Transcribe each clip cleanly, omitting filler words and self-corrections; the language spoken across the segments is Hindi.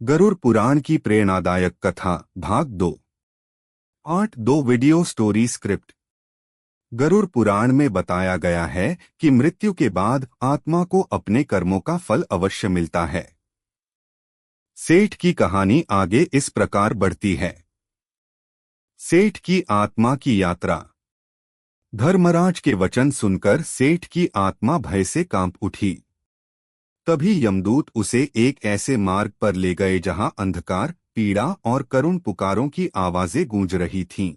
गरुड़ पुराण की प्रेरणादायक कथा भाग 2। Part 2 video story script. Garuda Purana में बताया गया है कि मृत्यु के बाद आत्मा को अपने कर्मों का फल अवश्य मिलता है। सेठ की कहानी आगे इस प्रकार बढ़ती है। सेठ की आत्मा की यात्रा। धर्मराज के वचन सुनकर सेठ की आत्मा भय से कांप उठी। तभी यमदूत उसे एक ऐसे मार्ग पर ले गए जहां अंधकार, पीड़ा और करुण पुकारों की आवाजें गूंज रही थीं।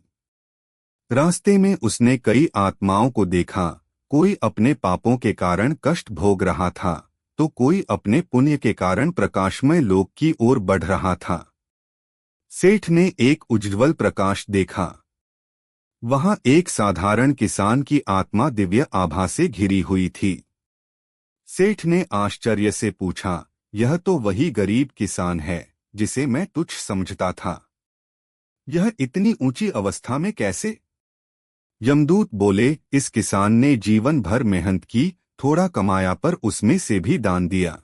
रास्ते में उसने कई आत्माओं को देखा। कोई अपने पापों के कारण कष्ट भोग रहा था, तो कोई अपने पुण्य के कारण प्रकाशमय लोक की ओर बढ़ रहा था। सेठ ने एक उज्ज्वल प्रकाश देखा। वहां एक साधारण किसान की आत्मा दिव्य आभा से घिरी हुई थी। सेठ ने आश्चर्य से पूछा, यह तो वही गरीब किसान है जिसे मैं तुच्छ समझता था। यह इतनी ऊंची अवस्था में कैसे? यमदूत बोले, इस किसान ने जीवन भर मेहनत की, थोड़ा कमाया पर उसमें से भी दान दिया।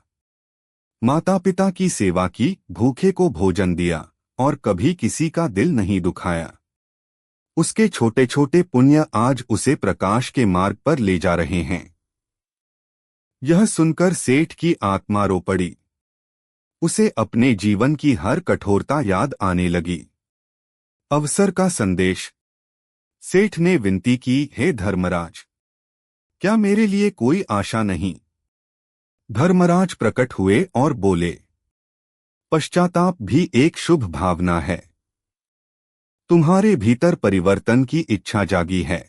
माता पिता की सेवा की, भूखे को भोजन दिया और कभी किसी का दिल नहीं दुखाया। उसके छोटे छोटे पुण्य आज उसे प्रकाश के मार्ग पर ले जा रहे हैं। यह सुनकर सेठ की आत्मा रो पड़ी। उसे अपने जीवन की हर कठोरता याद आने लगी। अवसर का संदेश। सेठ ने विनती की, हे धर्मराज, क्या मेरे लिए कोई आशा नहीं? धर्मराज प्रकट हुए और बोले, पश्चाताप भी एक शुभ भावना है। तुम्हारे भीतर परिवर्तन की इच्छा जागी है।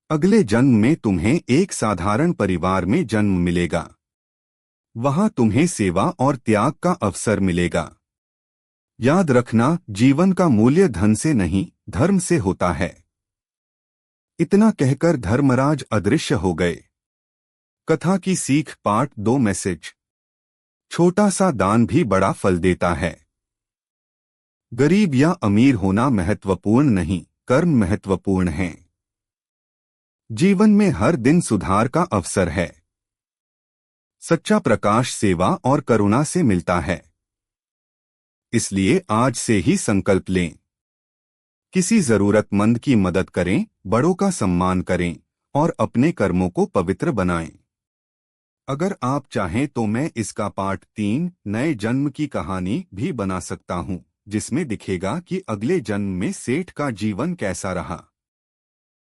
अगले जन्म में तुम्हें एक साधारण परिवार में जन्म मिलेगा। वहां तुम्हें सेवा और त्याग का अवसर मिलेगा। याद रखना, जीवन का मूल्य धन से नहीं, धर्म से होता है। इतना कहकर धर्मराज अदृश्य हो गए। कथा की सीख पार्ट 2 मैसेज। छोटा सा दान भी बड़ा फल देता है। गरीब या अमीर होना महत्वपूर्ण नहीं, कर्म महत्वपूर्ण है। जीवन में हर दिन सुधार का अवसर है। सच्चा प्रकाश सेवा और करुणा से मिलता है। इसलिए आज से ही संकल्प लें। किसी जरूरतमंद की मदद करें, बड़ों का सम्मान करें और अपने कर्मों को पवित्र बनाएं। अगर आप चाहें तो मैं इसका पार्ट 3 नए जन्म की कहानी भी बना सकता हूं, जिसमें दिखेगा कि अगले जन्म में सेठ का जीवन कैसा रहा।